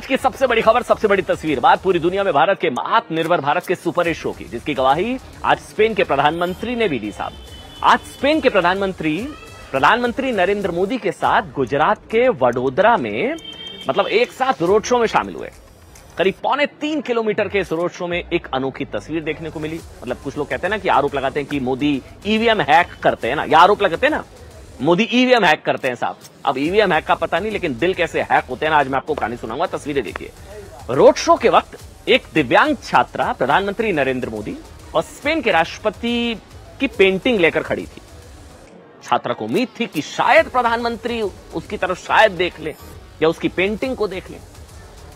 आज की सबसे बड़ी खबर, सबसे बड़ी तस्वीर, बात पूरी दुनिया में भारत के आत्मनिर्भर भारत के सुपर हिट शो की, जिसकी गवाही आज स्पेन के प्रधानमंत्री ने भी दी साहब। आज स्पेन के प्रधानमंत्री नरेंद्र मोदी के साथ गुजरात के वडोदरा में मतलब एक साथ रोड शो में शामिल हुए। करीब 3.25 किलोमीटर के इस रोड शो में एक अनोखी तस्वीर देखने को मिली। मतलब कुछ लोग कहते हैं ना कि आरोप लगाते हैं कि मोदी ईवीएम हैक करते हैं ना, या आरोप लगाते हैं ना मोदी ईवीएम हैक करते हैं साहब। अब ईवीएम हैक का पता नहीं, लेकिन दिल कैसे हैक होते हैं ना, आज मैं आपको कहानी सुनाऊंगा। तस्वीरें देखिए। रोड शो के वक्त एक दिव्यांग छात्रा प्रधानमंत्री नरेंद्र मोदी और स्पेन के राष्ट्रपति की पेंटिंग लेकर खड़ी थी। छात्रा को उम्मीद थी कि शायद प्रधानमंत्री उसकी तरफ शायद देख ले या उसकी पेंटिंग को देख ले,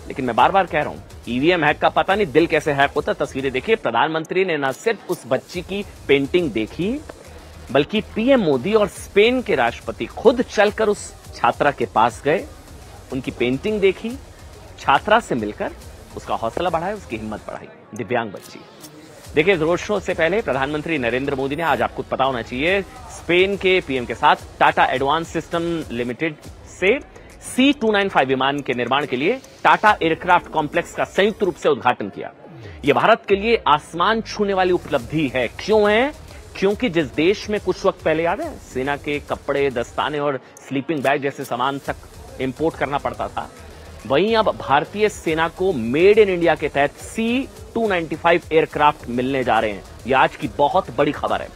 लेकिन मैं बार बार कह रहा हूं ईवीएम हैक का पता नहीं, दिल कैसे हैक होता। तस्वीरें देखिए। प्रधानमंत्री ने न सिर्फ उस बच्ची की पेंटिंग देखी, बल्कि पीएम मोदी और स्पेन के राष्ट्रपति खुद चलकर उस छात्रा के पास गए, उनकी पेंटिंग देखी, छात्रा से मिलकर उसका हौसला बढ़ाया, उसकी हिम्मत बढ़ाई। दिव्यांग बच्ची। देखिए, रोड शो से पहले प्रधानमंत्री नरेंद्र मोदी ने, आज आपको पता होना चाहिए, स्पेन के पीएम के साथ टाटा एडवांस सिस्टम लिमिटेड से C295 विमान के निर्माण के लिए टाटा एयरक्राफ्ट कॉम्प्लेक्स का संयुक्त रूप से उद्घाटन किया। यह भारत के लिए आसमान छूने वाली उपलब्धि है। क्यों है? क्योंकि जिस देश में कुछ वक्त पहले, याद है, सेना के कपड़े, दस्ताने और स्लीपिंग बैग जैसे सामान तक इंपोर्ट करना पड़ता था, वहीं अब भारतीय सेना को मेड इन इंडिया के तहत C295 एयरक्राफ्ट मिलने जा रहे हैं। यह आज की बहुत बड़ी खबर है।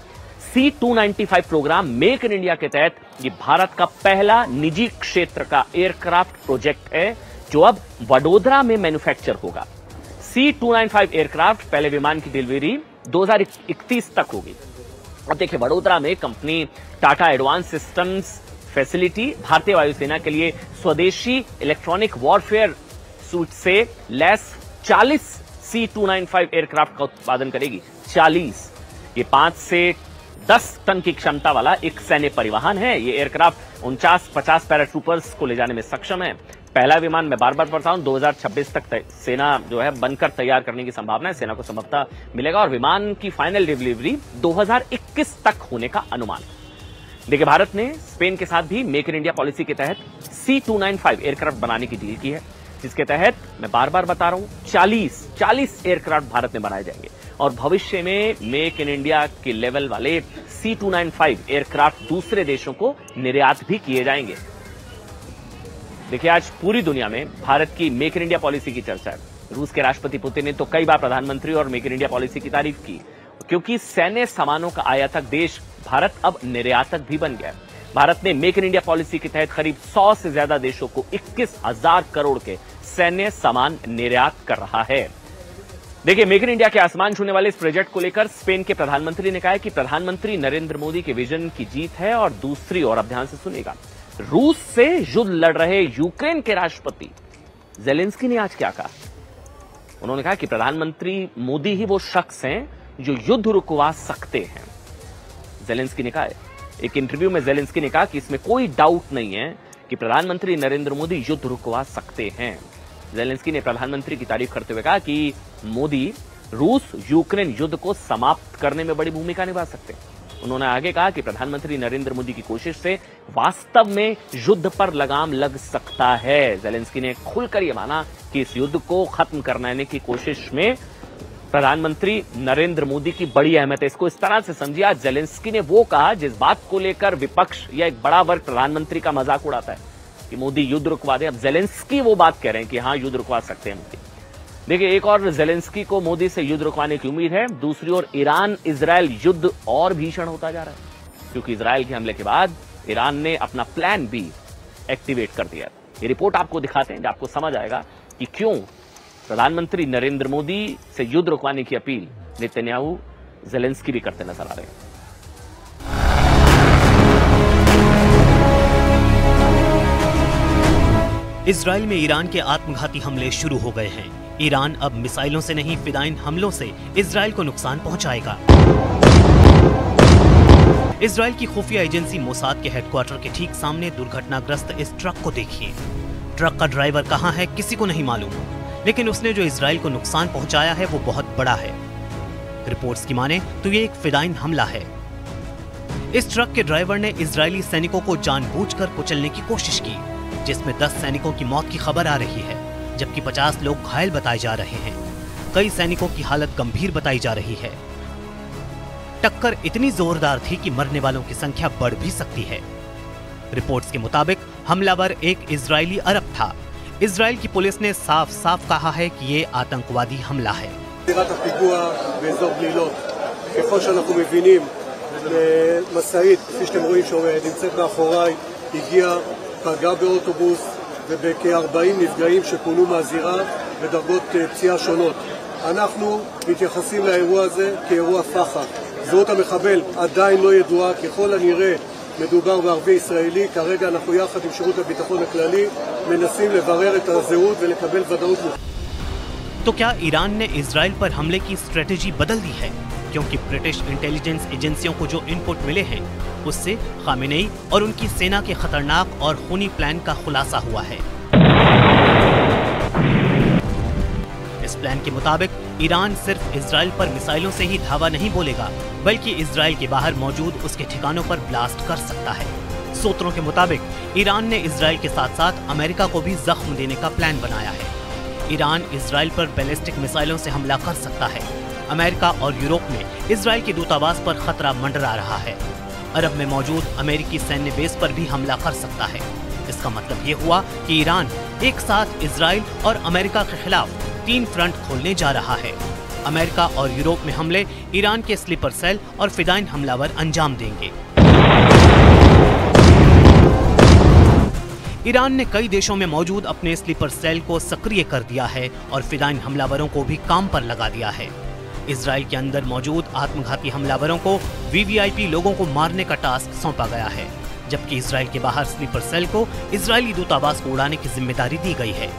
C295 programme make in India के तहत ये भारत का पहला निजी क्षेत्र का एयरक्राफ्ट प्रोजेक्ट है, जो अब वडोदरा में मैन्युफैक्चर होगा। C295 एयरक्राफ्ट पहले विमान की डिलीवरी 2031 तक होगी। अब देखिए, वडोदरा में company Tata advance systems facility भारतीय वायुसेना के लिए स्वदेशी इलेक्ट्रॉनिक वॉरफेयर सूट से लैस 40 C295 एयरक्राफ्ट का उत्पादन करेगी। 40। ये 5 से 10 टन की क्षमता वाला एक सैन्य परिवहन है। ये एयरक्राफ्ट 49-50 पैराट्रूपर्स को ले जाने में सक्षम है। पहला विमान, मैं बार बार पढ़ता हूं, 2026 तक सेना जो है बनकर तैयार करने की संभावना है। सेना को संभवतः मिलेगा और विमान की फाइनल डिलीवरी 2021 तक होने का अनुमान। देखिए, भारत ने स्पेन के साथ भी मेक इन इंडिया पॉलिसी के तहत C295 एयरक्राफ्ट बनाने की डील की है, जिसके तहत मैं बार बार बता रहा हूं 40 एयरक्राफ्ट भारत में बनाए जाएंगे और भविष्य में मेक इन इंडिया के लेवल वाले C295 एयरक्राफ्ट दूसरे देशों को निर्यात भी किए जाएंगे। देखिए, आज पूरी दुनिया में भारत की मेक इन इंडिया पॉलिसी की चर्चा है। रूस के राष्ट्रपति पुतिन ने तो कई बार प्रधानमंत्री और मेक इन इंडिया पॉलिसी की तारीफ की, क्योंकि सैन्य सामानों का आयातक देश भारत अब निर्यातक भी बन गया है। भारत ने मेक इन इंडिया पॉलिसी के तहत करीब 100 से ज्यादा देशों को 21,000 करोड़ के सैन्य सामान निर्यात कर रहा है। देखिए, मेक इन इंडिया के आसमान छूने वाले इस प्रोजेक्ट को लेकर स्पेन के प्रधानमंत्री ने कहा है कि प्रधानमंत्री नरेंद्र मोदी के विजन की जीत है। और दूसरी ओर, अब ध्यान से सुनिएगा, रूस से युद्ध लड़ रहे यूक्रेन के राष्ट्रपति जेलेंस्की ने आज क्या कहा? उन्होंने कहा कि प्रधानमंत्री मोदी ही वो शख्स हैं जो युद्ध रुकवा सकते हैं। जेलेंस्की ने कहा, एक इंटरव्यू में जेलेंस्की ने कहा कि इसमें कोई डाउट नहीं है कि प्रधानमंत्री नरेंद्र मोदी युद्ध रुकवा सकते हैं। जेलेंस्की ने प्रधानमंत्री की तारीफ करते हुए कहा कि मोदी रूस यूक्रेन युद्ध को समाप्त करने में बड़ी भूमिका निभा सकते हैं। उन्होंने आगे कहा कि प्रधानमंत्री नरेंद्र मोदी की कोशिश से वास्तव में युद्ध पर लगाम लग सकता है। जेलेंस्की ने खुलकर यह माना कि इस युद्ध को खत्म करने की कोशिश में प्रधानमंत्री नरेंद्र मोदी की बड़ी अहमियत है। इसको इस तरह से समझिए, आज जेलेंस्की ने वो कहा जिस बात को लेकर विपक्ष या एक बड़ा वर्ग प्रधानमंत्री का मजाक उड़ाता है कि मोदी युद्ध रुकवा दे। अब जेलेंस्की वो बात कह रहे हैं कि हाँ, युद्ध रुकवा सकते हैं मोदी। देखिए, एक और जेलेंस्की को मोदी से युद्ध रुकवाने की उम्मीद है। दूसरी ओर, ईरान इजरायल युद्ध और भीषण होता जा रहा है, क्योंकि इजरायल के हमले के बाद ईरान ने अपना प्लान बी एक्टिवेट कर दिया। ये रिपोर्ट आपको दिखाते हैं, आपको समझ आएगा कि क्यों प्रधानमंत्री नरेंद्र मोदी से युद्ध रुकवाने की अपील नेतन्याहू जेलेंस्की भी करते नजर आ रहे हैं। इजरायल में ईरान के आत्मघाती हमले शुरू हो गए हैं। ईरान अब मिसाइलों से नहीं, फिदाइन हमलों से इजरायल को नुकसान पहुंचाएगा। इजरायल की खुफिया एजेंसी मोसाद के हेडक्वार्टर के ठीक सामने दुर्घटनाग्रस्त इस ट्रक को देखिए। ट्रक का ड्राइवर कहां है किसी को नहीं मालूम, लेकिन उसने जो इजरायल को नुकसान पहुंचाया है वो बहुत बड़ा है। रिपोर्ट्स की माने तो ये एक फिदाइन हमला है। इस ट्रक के ड्राइवर ने इजरायली सैनिकों को जानबूझकर कुचलने की कोशिश की, जिसमें 10 सैनिकों की मौत की खबर आ रही है जबकि 50 लोग घायल बताए जा रहे हैं। कई सैनिकों की हालत गंभीर बताई जा रही है। टक्कर इतनी जोरदार थी कि मरने वालों की संख्या बढ़ भी सकती है। रिपोर्ट्स के मुताबिक हमलावर एक इजरायली अरब था। इजराइल की पुलिस ने साफ साफ कहा है कि ये आतंकवादी हमला है। ככל שאנחנו מבינים, משאית, כפי שאתם רואים שנמצאת מאחוריי, הגיעה, פגעה באוטובוס ובכ-40 נפגעים שפונו מהזירה בדרגות פציעה שונות. אנחנו מתייחסים לאירוע הזה כאירוע פח"ע. זהות המחבל עדיין לא ידועה, ככל הנראה מדובר בערבי ישראלי. כרגע אנחנו יחד עם שירות הביטחון הכללי מנסים לברר את הזהות ולקבל ודאות. तो क्या ईरान ने इजराइल पर हमले की स्ट्रेटेजी बदल दी है? क्योंकि ब्रिटिश इंटेलिजेंस एजेंसियों को जो इनपुट मिले हैं उससे खामेनेई और उनकी सेना के खतरनाक और खूनी प्लान का खुलासा हुआ है। इस प्लान के मुताबिक ईरान सिर्फ इजराइल पर मिसाइलों से ही धावा नहीं बोलेगा, बल्कि इजराइल के बाहर मौजूद उसके ठिकानों पर ब्लास्ट कर सकता है। सूत्रों के मुताबिक ईरान ने इजराइल के साथ साथ अमेरिका को भी जख्म देने का प्लान बनाया है। ईरान इजराइल पर बैलिस्टिक मिसाइलों से हमला कर सकता है। अमेरिका और यूरोप में इजराइल के दूतावास पर खतरा मंडरा रहा है। अरब में मौजूद अमेरिकी सैन्य बेस पर भी हमला कर सकता है। इसका मतलब ये हुआ कि ईरान एक साथ इजराइल और अमेरिका के खिलाफ 3 फ्रंट खोलने जा रहा है। अमेरिका और यूरोप में हमले ईरान के स्लीपर सेल और फिदाइन हमलावर अंजाम देंगे। ईरान ने कई देशों में मौजूद अपने स्लीपर सेल को सक्रिय कर दिया है और फिदाइन हमलावरों को भी काम पर लगा दिया है। इजराइल के अंदर मौजूद आत्मघाती हमलावरों को वीवीआईपी लोगों को मारने का टास्क सौंपा गया है, जबकि इजराइल के बाहर स्लीपर सेल को इजरायली दूतावास को उड़ाने की जिम्मेदारी दी गई है।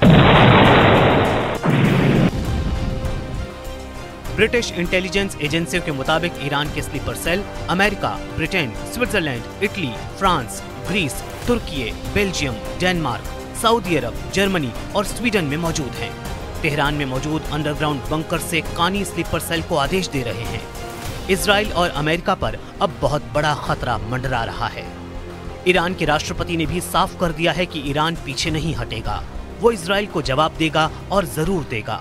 ब्रिटिश इंटेलिजेंस एजेंसियों के मुताबिक ईरान के sleeper cell America, Britain, Switzerland, Italy, France, Greece, तुर्की, बेल्जियम, डेनमार्क, सऊदी अरब, जर्मनी और स्वीडन में मौजूद हैं। तेहरान में मौजूद अंडरग्राउंड बंकर से कानी स्लीपर सेल को आदेश दे रहे हैं। इजराइल और अमेरिका पर अब बहुत बड़ा खतरा मंडरा रहा है। ईरान के राष्ट्रपति ने भी साफ कर दिया है कि ईरान पीछे नहीं हटेगा, वो इजराइल को जवाब देगा और जरूर देगा।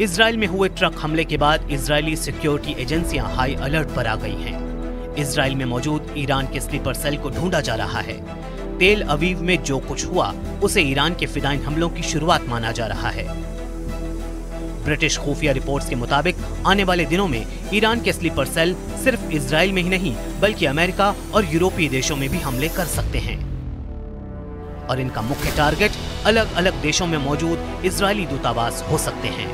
इजराइल में हुए ट्रक हमले के बाद इजरायली सिक्योरिटी एजेंसियां हाई अलर्ट पर आ गई हैं। इजराइल में मौजूद ईरान के स्लीपर सेल को ढूंढा जा रहा है। तेल अवीव में जो कुछ हुआ उसे ईरान के फिदाइन हमलों की शुरुआत माना जा रहा है। ब्रिटिश खुफिया रिपोर्ट्स के मुताबिक आने वाले दिनों में ईरान के स्लीपर सेल सिर्फ इजराइल में ही नहीं बल्कि अमेरिका और यूरोपीय देशों में भी हमले कर सकते हैं और इनका मुख्य टारगेट अलग अलग देशों में मौजूद इजरायली दूतावास हो सकते हैं।